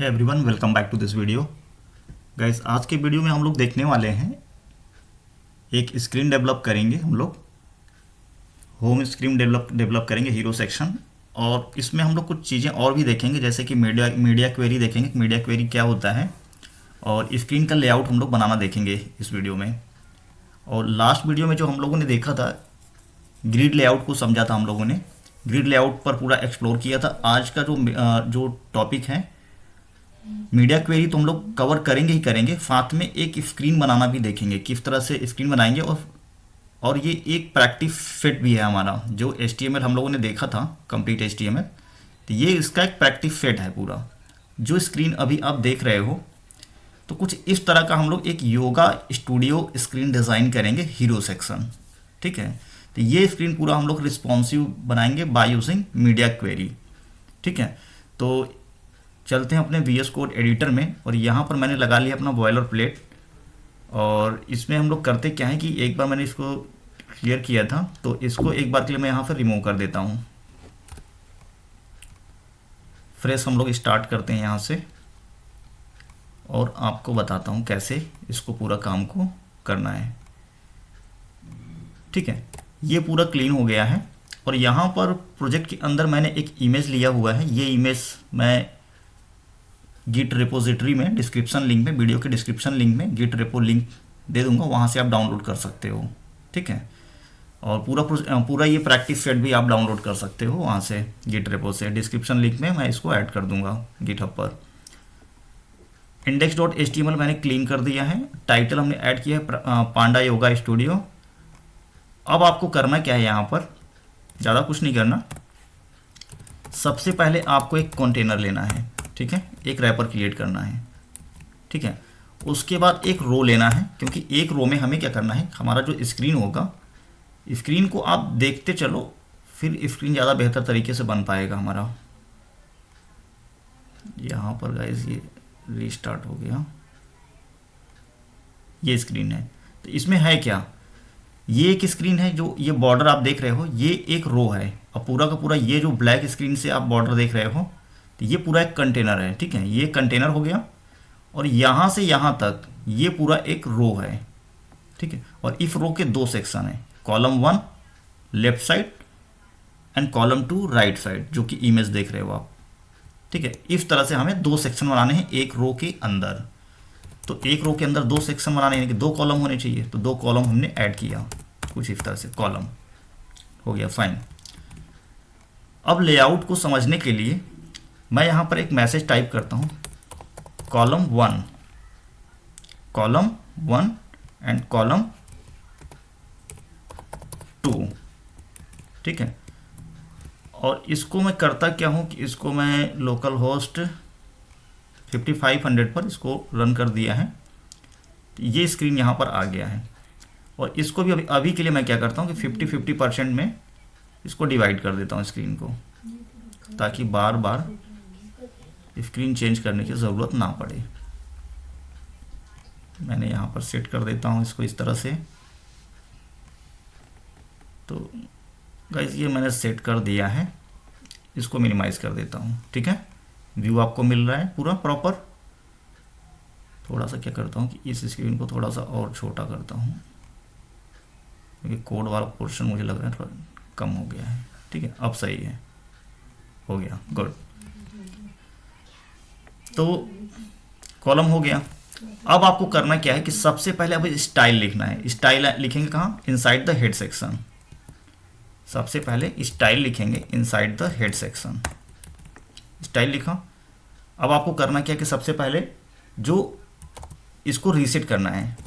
है everyone, welcome back to this video. Guys, आज के वीडियो में हम लोग देखने वाले हैं, एक स्क्रीन डेवलप करेंगे। हम लोग होम स्क्रीन डेवलप करेंगे हीरो सेक्शन, और इसमें हम लोग कुछ चीज़ें और भी देखेंगे, जैसे कि मीडिया क्वेरी देखेंगे। मीडिया क्वेरी क्या होता है, और स्क्रीन का लेआउट हम लोग बनाना देखेंगे इस वीडियो में। और लास्ट वीडियो में जो हम लोगों ने देखा था, ग्रिड लेआउट को समझा था हम लोगों ने, ग्रिड लेआउट पर पूरा एक्सप्लोर किया था। आज का जो टॉपिक है मीडिया क्वेरी, तो हम लोग कवर करेंगे ही करेंगे, साथ में एक स्क्रीन बनाना भी देखेंगे, किस तरह से स्क्रीन बनाएंगे। और ये एक प्रैक्टिस सेट भी है हमारा, जो HTML हम लोगों ने देखा था, कंप्लीट HTML, तो ये इसका एक प्रैक्टिस सेट है पूरा। जो स्क्रीन अभी आप देख रहे हो, तो कुछ इस तरह का हम लोग एक योगा स्टूडियो स्क्रीन डिज़ाइन करेंगे हीरो सेक्शन। ठीक है, तो ये स्क्रीन पूरा हम लोग रिस्पॉन्सिव बनाएंगे बाय यूजिंग मीडिया क्वेरी। ठीक है, तो चलते हैं अपने VS कोड एडिटर में, और यहाँ पर मैंने लगा लिया अपना बॉयलर प्लेट। और इसमें हम लोग करते क्या है कि एक बार मैंने इसको क्लियर किया था, तो इसको एक बार के लिए मैं यहाँ पर रिमूव कर देता हूँ। फ्रेश हम लोग स्टार्ट करते हैं यहाँ से, और आपको बताता हूँ कैसे इसको पूरा काम को करना है। ठीक है, ये पूरा क्लीन हो गया है, और यहाँ पर प्रोजेक्ट के अंदर मैंने एक इमेज लिया हुआ है। ये इमेज मैं गिट रिपोजिटरी में डिस्क्रिप्शन लिंक में, वीडियो के डिस्क्रिप्शन लिंक में गिट रेपो लिंक दे दूंगा, वहाँ से आप डाउनलोड कर सकते हो। ठीक है, और पूरा ये प्रैक्टिस सेट भी आप डाउनलोड कर सकते हो वहाँ से, गिट रेपो से। डिस्क्रिप्शन लिंक में मैं इसको ऐड कर दूंगा गिटहब पर। index.html मैंने क्लीन कर दिया है। टाइटल हमने ऐड किया है पांडा योगा स्टूडियो। अब आपको करना क्या है, यहाँ पर ज़्यादा कुछ नहीं करना। सबसे पहले आपको एक कंटेनर लेना है। ठीक है, एक रैपर क्रिएट करना है। ठीक है, उसके बाद एक रो लेना है, क्योंकि एक रो में हमें क्या करना है, हमारा जो स्क्रीन होगा, स्क्रीन को आप देखते चलो, फिर स्क्रीन ज़्यादा बेहतर तरीके से बन पाएगा हमारा। यहाँ पर गाइस ये रीस्टार्ट हो गया, ये स्क्रीन है। तो इसमें है क्या, ये एक स्क्रीन है, जो ये बॉर्डर आप देख रहे हो, ये एक रो है, और पूरा का पूरा ये जो ब्लैक स्क्रीन से आप बॉर्डर देख रहे हो, तो ये पूरा एक कंटेनर है। ठीक है, ये कंटेनर हो गया, और यहाँ से यहाँ तक ये पूरा एक रो है। ठीक है, और इस रो के दो सेक्शन है, column 1 left side and column 2 right side, जो कि इमेज देख रहे हो आप। ठीक है, इस तरह से हमें दो सेक्शन बनाने हैं एक रो के अंदर। तो एक रो के अंदर दो सेक्शन बनाने हैं, कि दो कॉलम होने चाहिए, तो दो कॉलम हमने ऐड किया कुछ इस तरह से, कॉलम हो गया। फाइन। अब लेआउट को समझने के लिए मैं यहाँ पर एक मैसेज टाइप करता हूँ, कॉलम 1 एंड कॉलम 2। ठीक है, और इसको मैं करता क्या हूँ कि इसको मैं लोकल होस्ट 5500 पर इसको रन कर दिया है। ये स्क्रीन यहाँ पर आ गया है, और इसको भी अभी के लिए मैं क्या करता हूँ कि 50-50% में इसको डिवाइड कर देता हूँ स्क्रीन को, ताकि बार बार स्क्रीन चेंज करने की ज़रूरत ना पड़े। मैंने यहाँ पर सेट कर देता हूँ इसको इस तरह से। तो गाइस ये मैंने सेट कर दिया है, इसको मिनिमाइज कर देता हूँ। ठीक है, व्यू आपको मिल रहा है पूरा प्रॉपर। थोड़ा सा क्या करता हूँ कि इस स्क्रीन को थोड़ा सा और छोटा करता हूँ, क्योंकि कोड वाला पोर्शन मुझे लग रहा है थोड़ा कम हो गया है। ठीक है, अब सही है, हो गया, गुड। तो कॉलम हो गया। अब आपको करना क्या है कि सबसे पहले अब स्टाइल लिखना है। स्टाइल लिखेंगे कहाँ, इनसाइड द हेड सेक्शन। सबसे पहले स्टाइल लिखेंगे inside the head section. Style लिखा। अब आपको करना क्या है कि सबसे पहले जो इसको रीसेट करना है,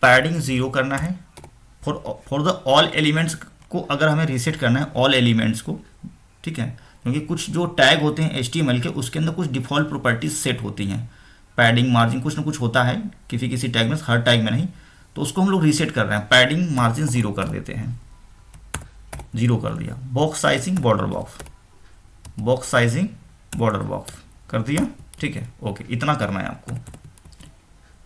पैडिंग 0 करना है फॉर द ऑल एलिमेंट्स को। अगर हमें रीसेट करना है ऑल एलिमेंट्स को, ठीक है, क्योंकि कुछ जो टैग होते हैं HTML के, उसके अंदर कुछ डिफ़ॉल्ट प्रॉपर्टीज सेट होती हैं, पैडिंग मार्जिन कुछ ना कुछ होता है किसी टैग में, हर टैग में नहीं। तो उसको हम लोग रीसेट कर रहे हैं, पैडिंग मार्जिन 0 कर देते हैं, 0 कर दिया। बॉक्स साइजिंग बॉर्डर बॉक्स कर दिया। ठीक है, ओके, इतना करना है आपको।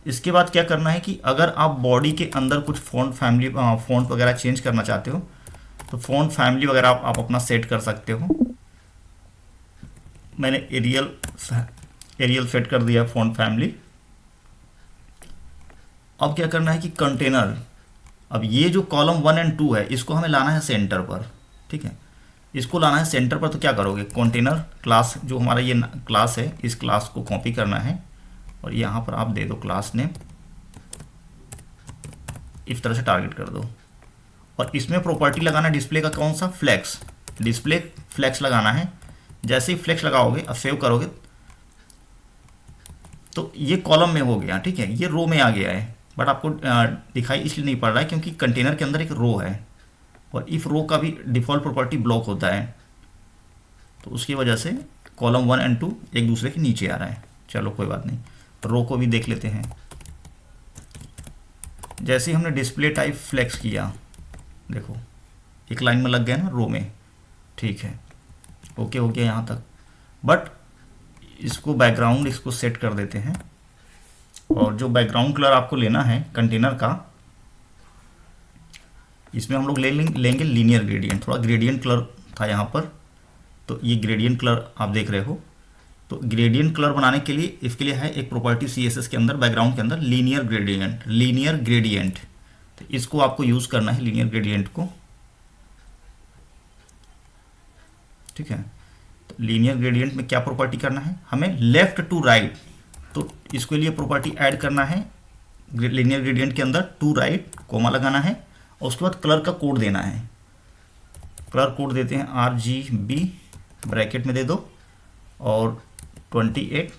इसके बाद क्या करना है कि अगर आप बॉडी के अंदर कुछ फ़ॉन्ट वगैरह चेंज करना चाहते हो, तो फ़ॉन्ट फैमिली वगैरह आप अपना सेट कर सकते हो। मैंने एरियल सेट कर दिया फॉन्ट फैमिली। अब क्या करना है कि कंटेनर, अब ये जो कॉलम 1 एंड 2 है इसको हमें लाना है सेंटर पर, ठीक है, इसको लाना है सेंटर पर। तो क्या करोगे, कंटेनर क्लास जो हमारा ये क्लास है, इस क्लास को कॉपी करना है और यहाँ पर आप दे दो क्लास नेम, इस तरह से टारगेट कर दो। और इसमें प्रॉपर्टी लगाना है डिस्प्ले का कौन सा, फ्लेक्स, डिस्प्ले फ्लेक्स लगाना है। जैसे ही फ्लेक्स लगाओगे, अब सेव करोगे तो ये कॉलम में हो गया, ठीक है, ये रो में आ गया है, बट आपको दिखाई इसलिए नहीं पड़ रहा है क्योंकि कंटेनर के अंदर एक रो है और इफ रो का भी डिफ़ॉल्ट प्रॉपर्टी ब्लॉक होता है, तो उसकी वजह से कॉलम 1 एंड 2 एक दूसरे के नीचे आ रहा है। चलो कोई बात नहीं, रो को भी देख लेते हैं। जैसे ही हमने डिस्प्ले टाइप फ्लेक्स किया, देखो एक लाइन में लग गया ना रो में, ठीक है, ओके हो गया यहाँ तक। बट इसको बैकग्राउंड इसको सेट कर देते हैं और जो बैकग्राउंड कलर आपको लेना है कंटेनर का, इसमें हम लोग लेंगे लीनियर ग्रेडियंट। थोड़ा ग्रेडियंट कलर था यहाँ पर, तो ये ग्रेडियंट कलर आप देख रहे हो। तो ग्रेडियंट कलर बनाने के लिए इसके लिए है एक प्रॉपर्टी CSS के अंदर, बैकग्राउंड के अंदर, लीनियर ग्रेडियंट। तो इसको आपको यूज़ करना है, लीनियर ग्रेडियंट को, ठीक है। तो लीनियर ग्रेडियंट में क्या प्रॉपर्टी करना है हमें, लेफ्ट टू राइट। तो इसके लिए प्रॉपर्टी ऐड करना है लीनियर ग्रेडियंट के अंदर, टू राइट कोमा लगाना है और उसके बाद कलर का कोड देना है। कलर कोड देते हैं RGB, ब्रैकेट में दे दो और 28।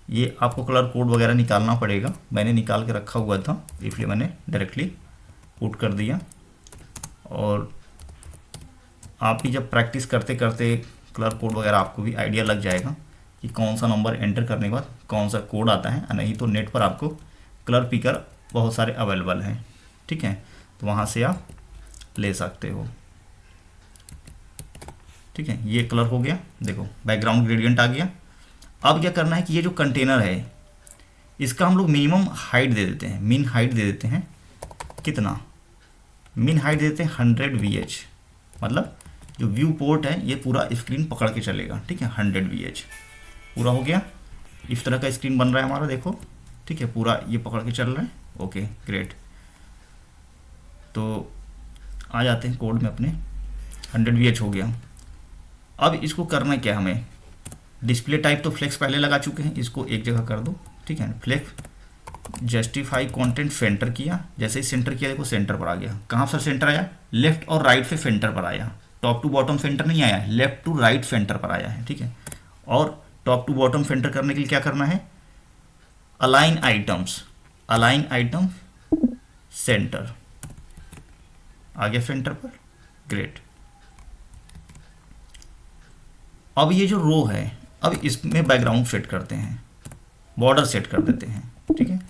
ये आपको कलर कोड वगैरह निकालना पड़ेगा, मैंने निकाल के रखा हुआ था इसलिए मैंने डायरेक्टली पुट कर दिया। और आप भी जब प्रैक्टिस करते करते कलर कोड वगैरह आपको भी आइडिया लग जाएगा कि कौन सा नंबर एंटर करने के बाद कौन सा कोड आता है। नहीं तो नेट पर आपको कलर पिकर बहुत सारे अवेलेबल हैं, ठीक है, तो वहाँ से आप ले सकते हो, ठीक है। ये कलर हो गया, देखो बैकग्राउंड ग्रेडियंट आ गया। अब क्या करना है कि ये जो कंटेनर है इसका हम लोग मिनिमम हाइट दे देते हैं, मिन हाइट दे देते हैं। कितना, मिन हाइट देते हैं 100 VH, मतलब जो व्यू पोर्ट है ये पूरा स्क्रीन पकड़ के चलेगा, ठीक है, 100 VH पूरा हो गया। इस तरह का स्क्रीन बन रहा है हमारा, देखो, ठीक है, पूरा ये पकड़ के चल रहा है, ओके ग्रेट। तो आ जाते हैं कोड में अपने, 100 VH हो गया। अब इसको करना क्या हमें, डिस्प्ले टाइप तो फ्लेक्स पहले लगा चुके हैं, इसको एक जगह कर दो, ठीक है, फ्लेक्स जस्टिफाई कंटेंट सेंटर किया। जैसे ही सेंटर किया देखो सेंटर पर आ गया। कहाँ पर सेंटर आया, लेफ्ट और राइट से सेंटर पर आया, टॉप टू बॉटम सेंटर नहीं आया, लेफ्ट टू राइट सेंटर पर आया है, ठीक है। और टॉप टू बॉटम सेंटर करने के लिए क्या करना है, अलाइन आइटम्स सेंटर, आ गया सेंटर पर, ग्रेट। अब ये जो रो है, अब इसमें बैकग्राउंड सेट करते हैं, बॉर्डर सेट कर देते हैं, ठीक है।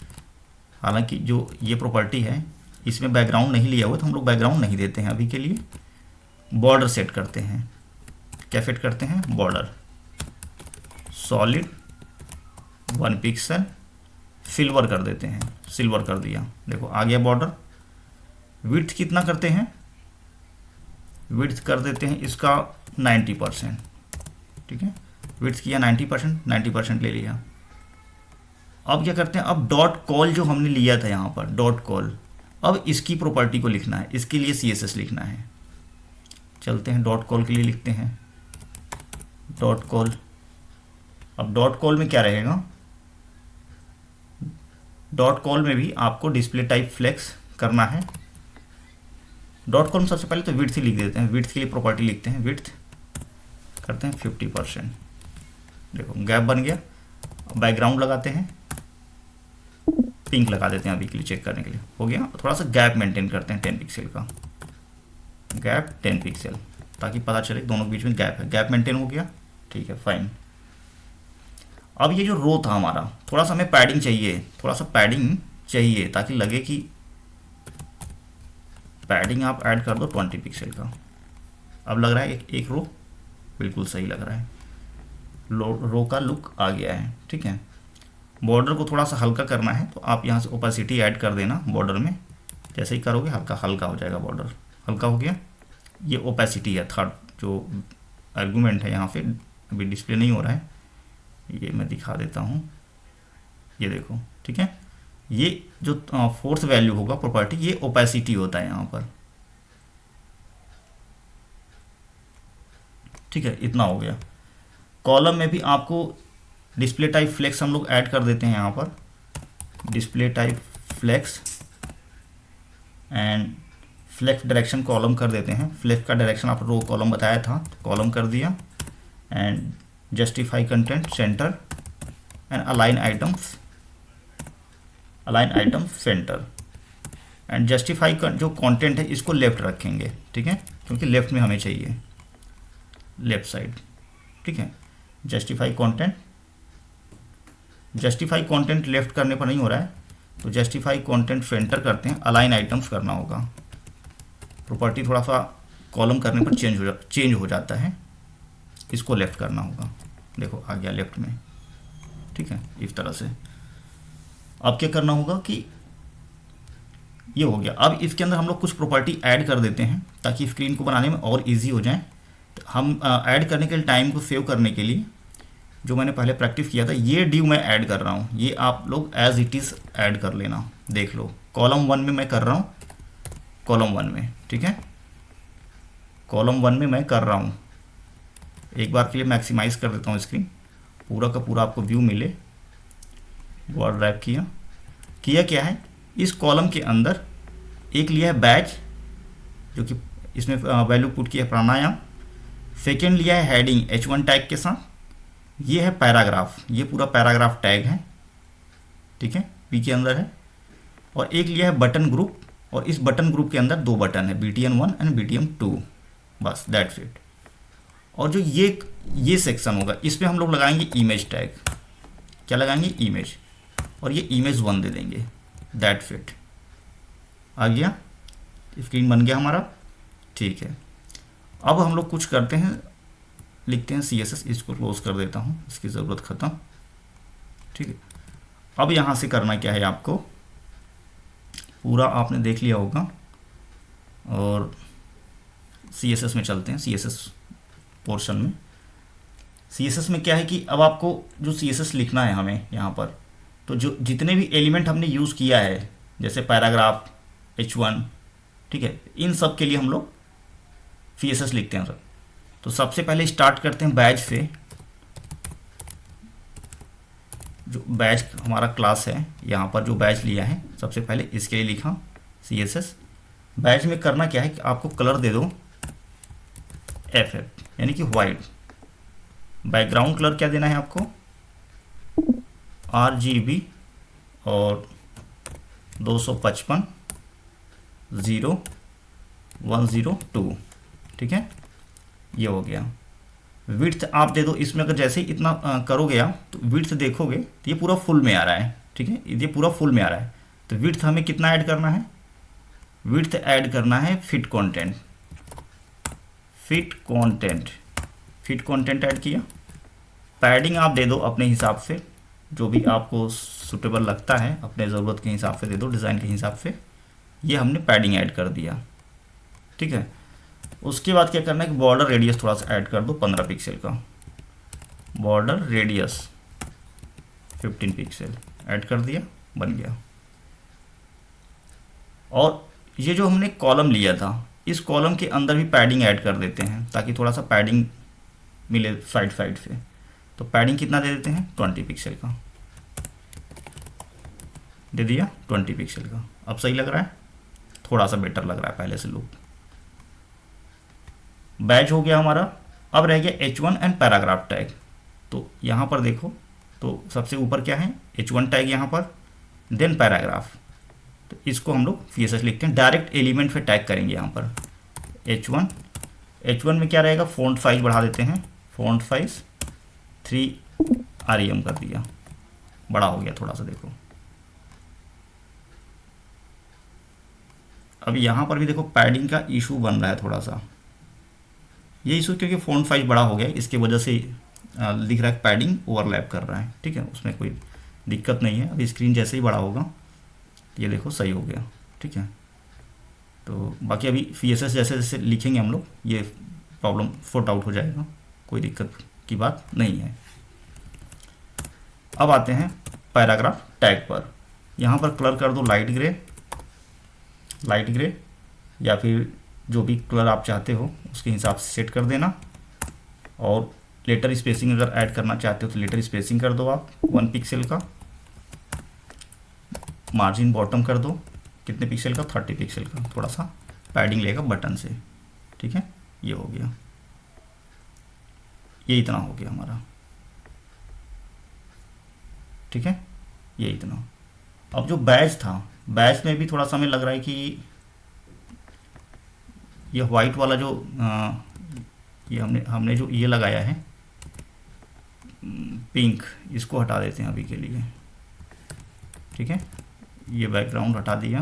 हालांकि जो ये प्रॉपर्टी है इसमें बैकग्राउंड नहीं लिया हुआ तो हम लोग बैकग्राउंड नहीं देते हैं अभी के लिए। बॉर्डर सेट करते हैं, क्या सेट करते हैं, बॉर्डर सॉलिड 1 पिक्सल, सिल्वर कर देते हैं, सिल्वर कर दिया, देखो आ गया बॉर्डर। विड्थ कितना करते हैं, विड्थ कर देते हैं इसका 90%, ठीक है, विड्थ किया 90% ले लिया। अब क्या करते हैं, अब डॉट कॉल जो हमने लिया था यहाँ पर, डॉट कॉल, अब इसकी प्रॉपर्टी को लिखना है, इसके लिए CSS लिखना है। चलते हैं डॉट कॉल के लिए लिखते हैं डॉट कॉल। अब डॉट कॉल में क्या रहेगा, डॉट कॉल में भी आपको डिस्प्ले टाइप फ्लेक्स करना है। डॉट कॉल में सबसे पहले तो विड्थ ही लिख देते हैं, विड्थ के लिए प्रॉपर्टी लिखते हैं, विड्थ करते हैं 50%, देखो गैप बन गया। बैकग्राउंड लगाते हैं, पिंक लगा देते हैं अभी के लिए चेक करने के लिए, हो गया। थोड़ा सा गैप मेंटेन करते हैं 10 पिक्सल का, गैप 10 पिक्सल, ताकि पता चले दोनों के बीच में गैप है, गैप मेंटेन हो गया, ठीक है, फाइन। अब ये जो रो था हमारा, थोड़ा सा हमें पैडिंग चाहिए, थोड़ा सा पैडिंग चाहिए ताकि लगे कि, पैडिंग आप ऐड कर दो 20 पिक्सल का। अब लग रहा है एक रो बिल्कुल सही लग रहा है, रो का लुक आ गया है, ठीक है। बॉर्डर को थोड़ा सा हल्का करना है तो आप यहाँ से ओपेसिटी ऐड कर देना बॉर्डर में, जैसे ही करोगे हल्का हल्का हो जाएगा बॉर्डर, हल्का हो गया। ये ओपेसिटी है, थर्ड जो आर्गुमेंट है यहाँ पे अभी डिस्प्ले नहीं हो रहा है, ये मैं दिखा देता हूँ, ये देखो, ठीक है। ये जो फोर्थ वैल्यू होगा प्रॉपर्टी, ये ओपेसिटी होता है यहाँ पर, ठीक है, इतना हो गया। कॉलम में भी आपको डिस्प्ले टाइप फ्लेक्स हम लोग ऐड कर देते हैं यहाँ पर, display type flex and flex direction column कर देते हैं। फ्लेक्स का डायरेक्शन आप रो कॉलम बताया था, कॉलम कर दिया। And justify content centre and align items centre and justify जो कंटेंट है इसको लेफ्ट रखेंगे, ठीक है, क्योंकि लेफ्ट में हमें चाहिए, लेफ्ट साइड, ठीक है। जस्टिफाई कंटेंट लेफ्ट करने पर नहीं हो रहा है, तो जस्टिफाई कंटेंट सेंटर करते हैं, अलाइन आइटम्स करना होगा। प्रॉपर्टी थोड़ा सा कॉलम करने पर चेंज हो जाता है, इसको लेफ्ट करना होगा, देखो आ गया लेफ्ट में, ठीक है, इस तरह से। अब क्या करना होगा कि ये हो गया। अब इसके अंदर हम लोग कुछ प्रॉपर्टी ऐड कर देते हैं ताकि स्क्रीन को बनाने में और इजी हो जाए। तो हम ऐड करने के लिए, टाइम को सेव करने के लिए, जो मैंने पहले प्रैक्टिस किया था, ये ड्यू मैं ऐड कर रहा हूँ, ये आप लोग एज इट इज़ ऐड कर लेना। देख लो, कॉलम 1 में मैं कर रहा हूँ, कॉलम 1 में, ठीक है, कॉलम 1 में मैं कर रहा हूँ। एक बार के लिए मैक्सिमाइज कर देता हूँ स्क्रीन, पूरा का पूरा आपको व्यू मिले। वर्ड ड्राइव किया क्या है, इस कॉलम के अंदर एक लिया है बैच, जो कि इसमें वैल्यू पुट किया है प्राणायाम। सेकेंड लिया है हेडिंग H1 टैग के साथ, ये है पैराग्राफ, ये पूरा पैराग्राफ टैग है, ठीक है, पी के अंदर है। और एक लिया है बटन ग्रुप, और इस बटन ग्रुप के अंदर 2 बटन है, BTN1 एंड BTN2, बस दैट्स इट। और जो ये सेक्शन होगा, इसमें हम लोग लगाएंगे इमेज टैग। क्या लगाएंगे, इमेज, और ये इमेज 1 दे देंगे, दैट्स इट। आ गया, स्क्रीन बन गया हमारा, ठीक है। अब हम लोग कुछ करते हैं, लिखते हैं CSS, इसको क्लोज कर देता हूँ, इसकी ज़रूरत ख़त्म, ठीक है। अब यहाँ से करना क्या है आपको, पूरा आपने देख लिया होगा, और CSS में चलते हैं, CSS पोर्शन में। CSS में क्या है कि अब आपको जो CSS लिखना है हमें यहाँ पर, तो जो जितने भी एलिमेंट हमने यूज़ किया है, जैसे पैराग्राफ, H1, ठीक है, इन सब के लिए हम लोग CSS लिखते हैं सर। तो सबसे पहले स्टार्ट करते हैं बैच से। जो बैच हमारा क्लास है, यहाँ पर जो बैच लिया है, सबसे पहले इसके लिए लिखा CSS। बैच में करना क्या है कि आपको कलर दे दो FF, यानी कि वाइट। बैकग्राउंड कलर क्या देना है आपको, RGB और 255/0102, ठीक है, ये हो गया। विड्थ आप दे दो इसमें, अगर जैसे ही इतना करोगे आप, तो विड्थ देखोगे तो ये पूरा फुल में आ रहा है, ठीक है, ये पूरा फुल में आ रहा है। तो विड्थ हमें कितना ऐड करना है, विड्थ ऐड करना है फिट कंटेंट ऐड किया। पैडिंग आप दे दो अपने हिसाब से, जो भी आपको सूटेबल लगता है, अपने ज़रूरत के हिसाब से दे दो, डिज़ाइन के हिसाब से। ये हमने पैडिंग ऐड कर दिया, ठीक है। उसके बाद क्या करना है कि बॉर्डर रेडियस थोड़ा सा ऐड कर दो, 15 पिक्सल का, बॉर्डर रेडियस 15 पिक्सल ऐड कर दिया, बन गया। और ये जो हमने कॉलम लिया था, इस कॉलम के अंदर भी पैडिंग ऐड कर देते हैं, ताकि थोड़ा सा पैडिंग मिले साइड से। तो पैडिंग कितना दे देते हैं, 20 पिक्सल का दे दिया, 20 पिक्सल का। अब सही लग रहा है, थोड़ा सा बेटर लग रहा है पहले से लुक। बैच हो गया हमारा। अब रह गया H1 एंड पैराग्राफ टैग। तो यहाँ पर देखो, तो सबसे ऊपर क्या है, H1 टैग यहाँ पर, देन पैराग्राफ। तो इसको हम लोग CSS लिखते हैं, डायरेक्ट एलिमेंट पे टैग करेंगे यहाँ पर H1 में क्या रहेगा, फ़ॉन्ट साइज बढ़ा देते हैं, फ़ॉन्ट साइज 3 REM कर दिया, बड़ा हो गया थोड़ा सा, देखो। अब यहाँ पर भी देखो पैडिंग का इशू बन रहा है थोड़ा सा, ये इशू क्योंकि फ़ॉन्ट साइज बड़ा हो गया, इसके वजह से दिख रहा है पैडिंग ओवरलैप कर रहा है, ठीक है, उसमें कोई दिक्कत नहीं है। अभी स्क्रीन जैसे ही बड़ा होगा, ये देखो सही हो गया, ठीक है। तो बाकी अभी CSS जैसे जैसे लिखेंगे हम लोग, ये प्रॉब्लम सॉर्ट आउट हो जाएगा, कोई दिक्कत की बात नहीं है। अब आते हैं पैराग्राफ टैग पर। यहाँ पर कलर कर दो लाइट ग्रे या फिर जो भी कलर आप चाहते हो उसके हिसाब से सेट कर देना। और लेटर स्पेसिंग अगर ऐड करना चाहते हो तो लेटर स्पेसिंग कर दो आप 1 पिक्सल का। मार्जिन बॉटम कर दो कितने पिक्सल का, 30 पिक्सल का। थोड़ा सा पैडिंग लेगा बटन से, ठीक है। ये हो गया, ये इतना हो गया हमारा, ठीक है, ये इतना। अब जो बैच था, बैच में भी थोड़ा सा हमें लग रहा है कि ये वाइट वाला जो ये हमने जो ये लगाया है पिंक, इसको हटा देते हैं अभी के लिए, ठीक है। ये बैकग्राउंड हटा दिया,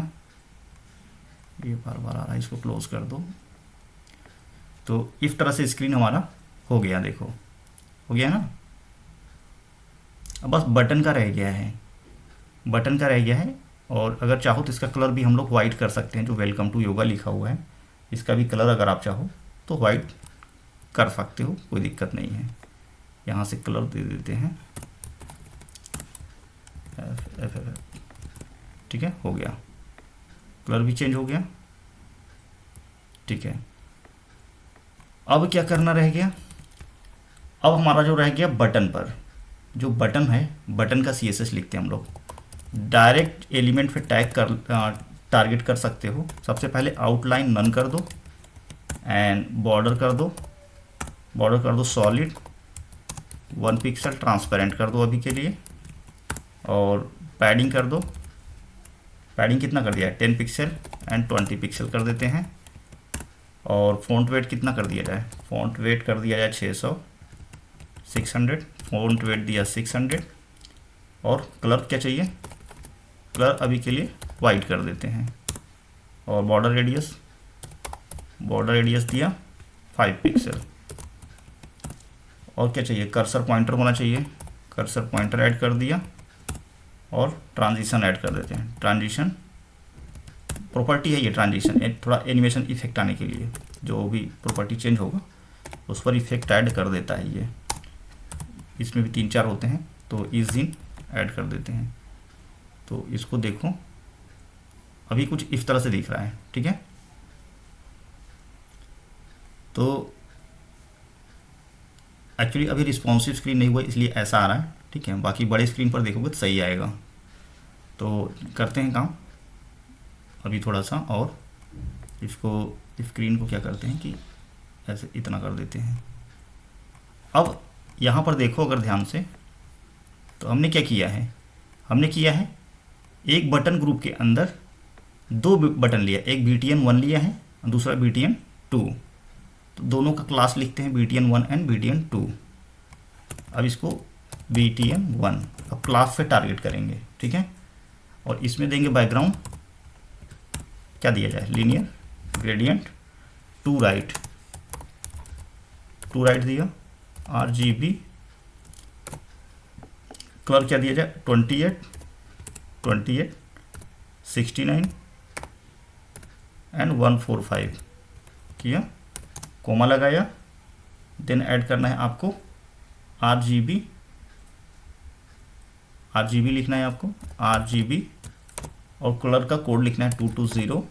ये बार बार आ रहा है, इसको क्लोज कर दो। तो इस तरह से स्क्रीन हमारा हो गया, देखो हो गया ना। अब बस बटन का रह गया है, और अगर चाहो तो इसका कलर भी हम लोग वाइट कर सकते हैं। जो वेलकम टू योगा लिखा हुआ है इसका भी कलर अगर आप चाहो तो वाइट कर सकते हो, कोई दिक्कत नहीं है। यहाँ से कलर दे देते हैं ठीक है, हो गया, कलर भी चेंज हो गया, ठीक है। अब क्या करना रह गया, अब हमारा जो रह गया बटन पर, जो बटन है बटन का CSS लिखते हैं हम लोग। डायरेक्ट एलिमेंट पे टैग कर टारगेट कर सकते हो। सबसे पहले आउटलाइन नन कर दो एंड बॉर्डर कर दो सॉलिड 1 पिक्सल, ट्रांसपेरेंट कर दो अभी के लिए। और पैडिंग कर दो, पैडिंग कितना कर दिया है 10 पिक्सल एंड 20 पिक्सल कर देते हैं। और फ़ॉन्ट वेट कितना कर दिया जाए, फ़ॉन्ट वेट कर दिया जाए 600 फ़ॉन्ट वेट दिया 600। और कलर क्या चाहिए, कलर अभी के लिए वाइट कर देते हैं। और बॉर्डर रेडियस दिया 5 पिक्सल। और क्या चाहिए, कर्सर पॉइंटर होना चाहिए, कर्सर पॉइंटर ऐड कर दिया। और ट्रांजिशन ऐड कर देते हैं, ट्रांजिशन प्रॉपर्टी है ये, ट्रांजिशन थोड़ा एनिमेशन इफेक्ट आने के लिए जो भी प्रॉपर्टी चेंज होगा उस पर इफेक्ट ऐड कर देता है ये। इसमें भी 3-4 होते हैं, तो इस दिन ऐड कर देते हैं। तो इसको देखो अभी कुछ इस तरह से दिख रहा है, ठीक है। तो एक्चुअली अभी रिस्पॉन्सिव स्क्रीन नहीं हुआ इसलिए ऐसा आ रहा है, ठीक है। बाकी बड़े स्क्रीन पर देखोगे तो सही आएगा। तो करते हैं काम अभी थोड़ा सा, और इसको स्क्रीन को क्या करते हैं कि ऐसे इतना कर देते हैं। अब यहाँ पर देखो अगर ध्यान से, तो हमने क्या किया है, एक बटन ग्रुप के अंदर 2 बटन लिया, एक BTN1 लिया है और दूसरा BTN2। तो दोनों का क्लास लिखते हैं BTN1 एंड BTN2। अब इसको BTN1 अब क्लास पे टारगेट करेंगे, ठीक है। और इसमें देंगे बैकग्राउंड, क्या दिया जाए, लीनियर ग्रेडियंट टू राइट दिया, RGB। कलर क्या दिया जाए 28 69 एंड 145 किया, कोमा लगाया। देन ऐड करना है आपको RGB लिखना है आपको, RGB। और कलर का कोड लिखना है 220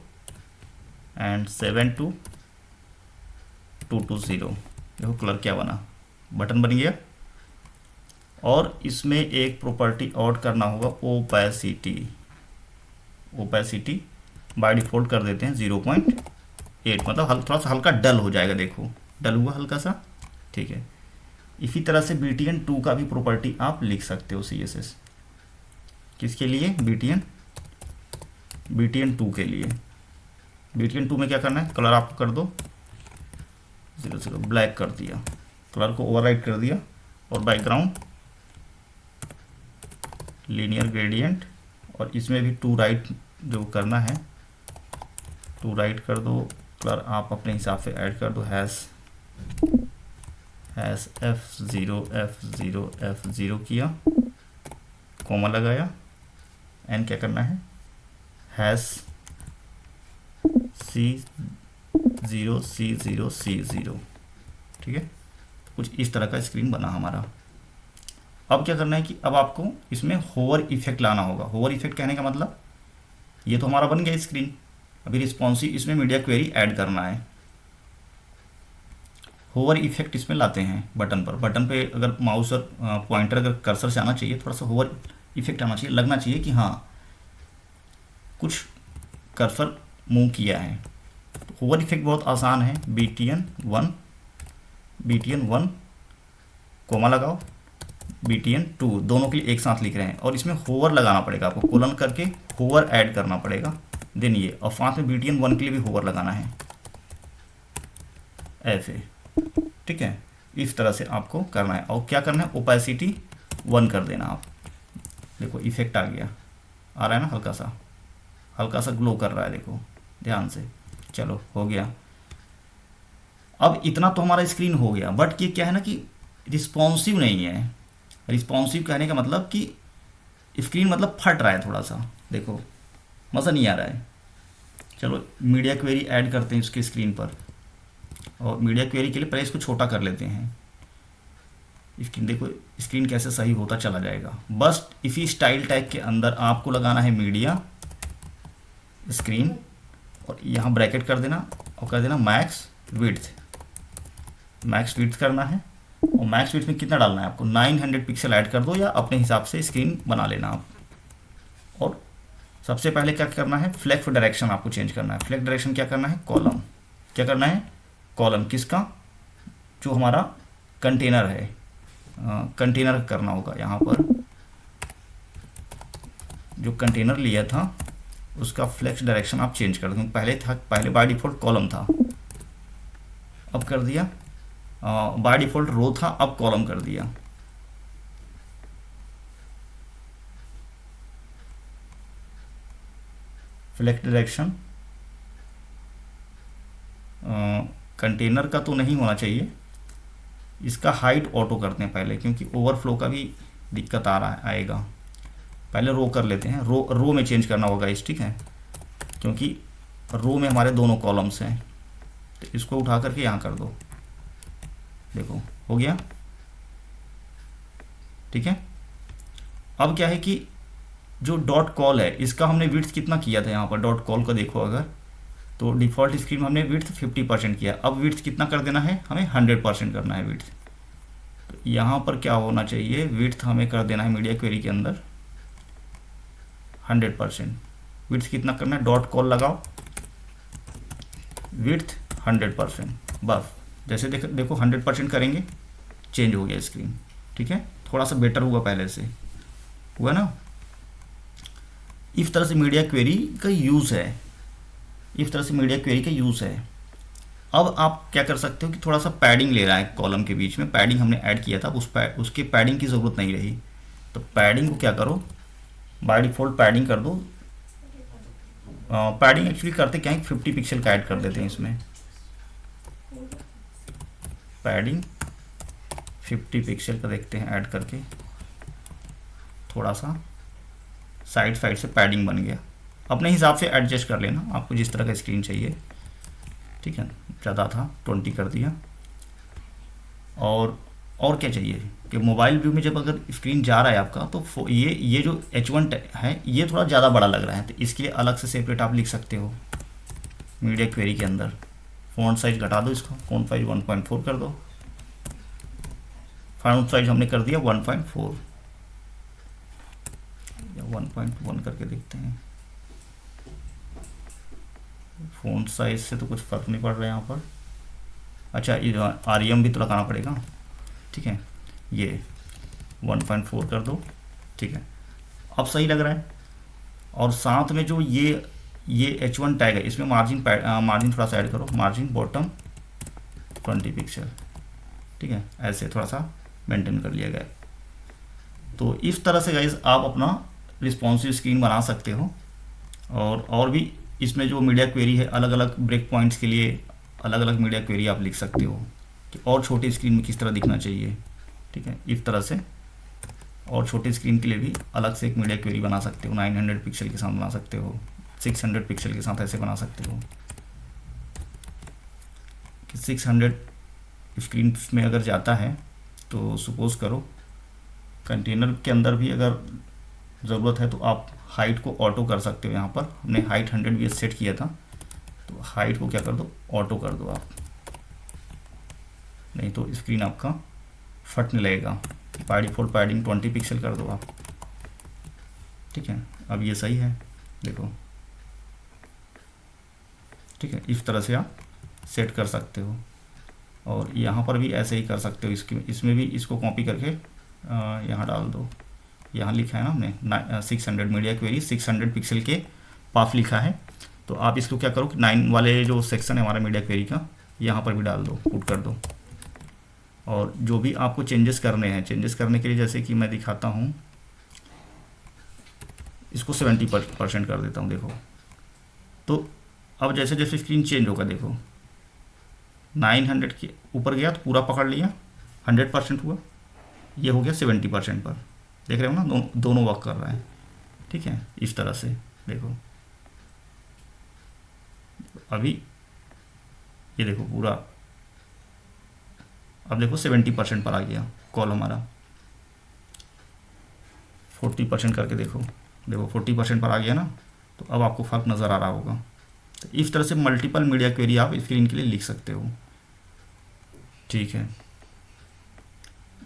एंड 72220। देखो कलर क्या बना, बटन बन गया। और इसमें एक प्रॉपर्टी ऐड करना होगा ओपेसिटी बाय डिफ़ॉल्ट कर देते हैं 0.8, मतलब थोड़ा सा हल्का डल हो जाएगा। देखो डल हुआ हल्का सा, ठीक है। इसी तरह से BTN2 का भी प्रॉपर्टी आप लिख सकते हो CSS। किसके लिए, BTN2 के लिए। BTN2 में क्या करना है, कलर आप कर दो 00 ब्लैक कर दिया, कलर को ओवरराइट कर दिया। और बैकग्राउंड लीनियर ग्रेडियंट, और इसमें भी टू राइट जो करना है, टू राइट कर दो। कलर आप अपने हिसाब से ऐड कर दो, हैश F0 किया, कॉमा लगाया। एंड क्या करना है, हैश C0, ठीक है। कुछ इस तरह का स्क्रीन बना हमारा। अब क्या करना है कि अब आपको इसमें होवर इफेक्ट लाना होगा। होवर इफेक्ट कहने का मतलब ये तो हमारा बन गया स्क्रीन, अभी रिस्पॉन्सिव इसमें मीडिया क्वेरी ऐड करना है। होवर इफेक्ट इसमें लाते हैं बटन पर, बटन पे अगर माउस और पॉइंटर अगर कर्सर से आना चाहिए, थोड़ा सा होवर इफेक्ट आना चाहिए, लगना चाहिए कि हाँ कुछ कर्सर मूव किया है। तो होवर इफेक्ट बहुत आसान है, BTN1 कोमा लगाओ, BTN2 दोनों के लिए एक साथ लिख रहे हैं, और इसमें होवर लगाना पड़ेगा आपको, कोलन करके होवर ऐड करना पड़ेगा, देन ये, और साथ में BTN1 के लिए भी होवर लगाना है ऐसे, ठीक है। इस तरह से आपको करना है, और क्या करना है, ओपेसिटी 1 कर देना आप। देखो इफेक्ट आ गया, आ रहा है ना, हल्का सा ग्लो कर रहा है, देखो ध्यान से। चलो हो गया। अब इतना तो हमारा स्क्रीन हो गया, बट ये क्या है ना कि रिस्पॉन्सिव नहीं है। रिस्पॉन्सिव कहने का मतलब कि स्क्रीन मतलब फट रहा है थोड़ा सा, देखो मज़ा नहीं आ रहा है। चलो मीडिया क्वेरी ऐड करते हैं इसके स्क्रीन पर, और मीडिया क्वेरी के लिए पहले इसको छोटा कर लेते हैं। स्क्रीन देखो, स्क्रीन कैसे सही होता चला जाएगा। बस इसी स्टाइल टैग के अंदर आपको लगाना है मीडिया स्क्रीन, और यहाँ ब्रैकेट कर देना, और कर देना मैक्स विड्थ करना है। और मैक्स विड्थ में कितना डालना है आपको, 900 पिक्सल ऐड कर दो, या अपने हिसाब से स्क्रीन बना लेना आप। और सबसे पहले क्या करना है, फ्लेक्स डायरेक्शन आपको चेंज करना है। फ्लेक्स डायरेक्शन क्या करना है, कॉलम, क्या करना है, कॉलम किसका, जो हमारा कंटेनर है, कंटेनर करना होगा। यहाँ पर जो कंटेनर लिया था उसका फ्लेक्स डायरेक्शन आप चेंज कर दें। पहले बाय डिफ़ॉल्ट कॉलम था, अब कर दिया बाय डिफ़ॉल्ट रो था, अब कॉलम कर दिया। फ्लेक्स डायरेक्शन कंटेनर का तो नहीं होना चाहिए, इसका हाइट ऑटो करते हैं पहले, क्योंकि ओवरफ्लो का भी दिक्कत आएगा। पहले रो कर लेते हैं, रो में चेंज करना होगा इस, ठीक है, क्योंकि रो में हमारे दोनों कॉलम्स हैं। तो इसको उठा करके यहाँ कर दो, देखो हो गया, ठीक है। अब क्या है कि जो डॉट कॉल है इसका हमने विड्थ कितना किया था, यहाँ पर डॉट कॉल को देखो अगर, तो डिफ़ॉल्ट स्क्रीन में हमने विड्थ 50% किया। अब विड्थ कितना कर देना है, हमें 100% करना है विड्थ। तो यहाँ पर क्या होना चाहिए, विड्थ हमें कर देना है मीडिया क्वेरी के अंदर 100%। विड्थ कितना करना है, डॉट कॉल लगाओ, विड्थ 100%, बस। जैसे देखो 100% करेंगे, चेंज हो गया स्क्रीन, ठीक है, थोड़ा सा बेटर हुआ पहले से, हुआ ना। इस तरह से मीडिया क्वेरी का यूज़ है, अब आप क्या कर सकते हो कि थोड़ा सा पैडिंग ले रहा है कॉलम के बीच में, पैडिंग हमने ऐड किया था, उसके पैडिंग की ज़रूरत नहीं रही। तो पैडिंग को क्या करो, बाय डिफ़ॉल्ट पैडिंग कर दो। पैडिंग एक्चुअली करते क्या है, 50 पिक्सल का ऐड कर देते हैं इसमें, पैडिंग 50 पिक्सल का देखते हैं ऐड करके, थोड़ा सा साइड से पैडिंग बन गया। अपने हिसाब से एडजस्ट कर लेना, आपको जिस तरह का स्क्रीन चाहिए, ठीक है। ज़्यादा था 20 कर दिया। और क्या चाहिए कि मोबाइल व्यू में जब अगर स्क्रीन जा रहा है आपका, तो ये जो H1 है ये थोड़ा ज़्यादा बड़ा लग रहा है, तो इसके लिए अलग से सेपरेट आप लिख सकते हो मीडिया क्वेरी के अंदर। फ़ॉन्ट साइज घटा दो, इसका फ़ॉन्ट साइज 1.4 कर दो, फ़ॉन्ट साइज हमने कर दिया 1.4 या 1.1 करके देखते हैं। फ़ॉन्ट साइज से तो कुछ फ़र्क नहीं पड़ रहा है यहाँ पर। अच्छा, ये REM भी तो लगाना पड़ेगा, ठीक है, ये 1.4 कर दो, ठीक है, अब सही लग रहा है। और साथ में जो ये H1 टैग है, इसमें मार्जिन थोड़ा सा ऐड करो, मार्जिन बॉटम 20 पिक्सल, ठीक है, ऐसे थोड़ा सा मेंटेन कर लिया गया। तो इस तरह से गाइस आप अपना रिस्पॉन्सिव स्क्रीन बना सकते हो। और भी इसमें जो मीडिया क्वेरी है, अलग अलग ब्रेक पॉइंट्स के लिए अलग अलग मीडिया क्वेरी आप लिख सकते हो कि और छोटी स्क्रीन में किस तरह दिखना चाहिए, ठीक है। इस तरह से और छोटी स्क्रीन के लिए भी अलग से एक मीडिया क्वेरी बना सकते हो, 900 पिक्सल के साथ बना सकते हो, 600 पिक्सल के साथ ऐसे बना सकते हो कि 600 स्क्रीन में अगर जाता है तो सपोज़ करो कंटेनर के अंदर भी अगर ज़रूरत है तो आप हाइट को ऑटो कर सकते हो। यहाँ पर हमने हाइट 100 वी सेट किया था, तो हाइट को क्या कर दो, ऑटो कर दो आप, नहीं तो स्क्रीन आपका फटने लगेगा। बाय डिफ़ॉल्ट पैडिंग 20 पिक्सल कर दो आप, ठीक है। अब ये सही है, देखो, ठीक है। इस तरह से आप सेट कर सकते हो। और यहाँ पर भी ऐसे ही कर सकते हो, इसमें भी इसको कॉपी करके यहाँ डाल दो। यहाँ लिखा है ना हमने 600 मीडिया क्वेरी 600 पिक्सल के पाथ लिखा है, तो आप इसको क्या करो कि 9 वाले जो सेक्शन है हमारा मीडिया क्वेरी का, यहाँ पर भी डाल दो, पुट कर दो। और जो भी आपको चेंजेस करने हैं, चेंजेस करने के लिए जैसे कि मैं दिखाता हूँ, इसको 70% कर देता हूँ, देखो। तो अब जैसे जैसे स्क्रीन चेंज होगा, देखो 900 के ऊपर गया तो पूरा पकड़ लिया, 100% हुआ, ये हो गया 70% पर, देख रहे हो ना, दोनों वर्क कर रहा है, ठीक है। इस तरह से देखो, अभी ये देखो पूरा, अब देखो 70% पर आ गया कॉल हमारा। 40% करके देखो, देखो 40% पर आ गया ना, तो अब आपको फ़र्क नज़र आ रहा होगा। तो इस तरह से मल्टीपल मीडिया क्वेरी आप स्क्रीन के लिए लिख सकते हो, ठीक है।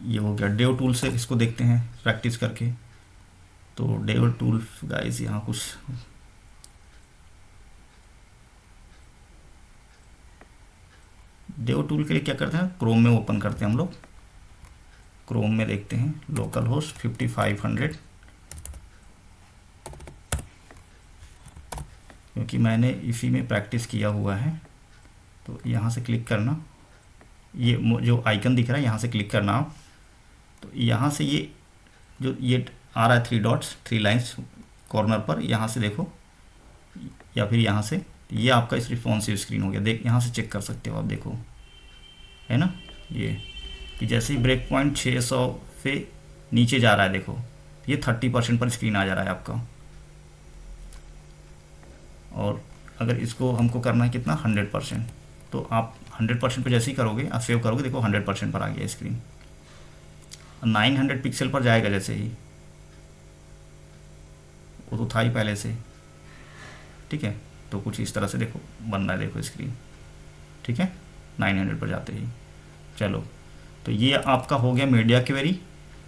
ये हो गया। डेव टूल से इसको देखते हैं प्रैक्टिस करके। तो डेव टूल गाइस, यहाँ कुछ डेव टूल के लिए क्या करते हैं, क्रोम में ओपन करते हैं हम लोग। क्रोम में देखते हैं लोकल होस्ट 5500, क्योंकि मैंने इसी में प्रैक्टिस किया हुआ है। तो यहाँ से क्लिक करना, ये जो आइकन दिख रहा है यहाँ से क्लिक करना आप। तो यहाँ से ये जो ये आ रहा है 3 डॉट्स 3 लाइन्स कॉर्नर पर, यहाँ से देखो, या फिर यहाँ से, ये आपका इस रिस्पॉन्सिव स्क्रीन हो गया। देख, यहाँ से चेक कर सकते हो आप, देखो है ना, ये कि जैसे ही ब्रेक पॉइंट 600 से नीचे जा रहा है, देखो ये 30% पर स्क्रीन आ जा रहा है आपका। और अगर इसको हमको करना है कितना, 100%, तो आप 100% पर जैसे ही करोगे, आप सेव करोगे, देखो 100% पर आ गया स्क्रीन। 900 पिक्सल पर जाएगा जैसे ही, वो तो था ही पहले से, ठीक है। तो कुछ इस तरह से देखो बन रहा है, देखो स्क्रीन, ठीक है, 900 पर जाते ही। चलो, तो ये आपका हो गया मीडिया क्वेरी।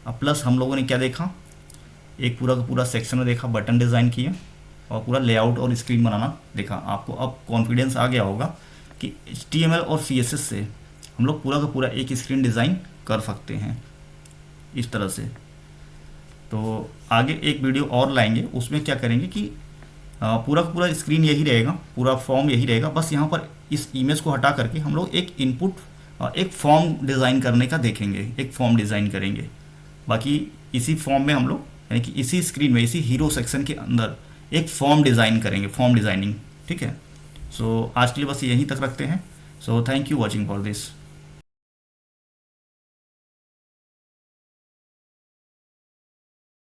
अब प्लस हम लोगों ने क्या देखा, एक पूरा का पूरा सेक्शन में देखा, बटन डिज़ाइन किया और पूरा लेआउट और स्क्रीन बनाना देखा। आपको अब कॉन्फिडेंस आ गया होगा कि HTML और CSS से हम लोग पूरा का पूरा एक स्क्रीन डिज़ाइन कर सकते हैं इस तरह से। तो आगे एक वीडियो और लाएंगे, उसमें क्या करेंगे कि पूरा का पूरा स्क्रीन यही रहेगा, पूरा फॉर्म यही रहेगा, बस यहाँ पर इस इमेज को हटा करके हम लोग एक इनपुट, एक फॉर्म डिज़ाइन करने का देखेंगे, एक फॉर्म डिज़ाइन करेंगे। बाकी इसी फॉर्म में हम लोग, यानी कि इसी स्क्रीन में, इसी हीरो सेक्शन के अंदर एक फॉर्म डिज़ाइन करेंगे, फॉर्म डिज़ाइनिंग, ठीक है। सो आज के लिए बस यहीं तक रखते हैं। So thank you watching for this.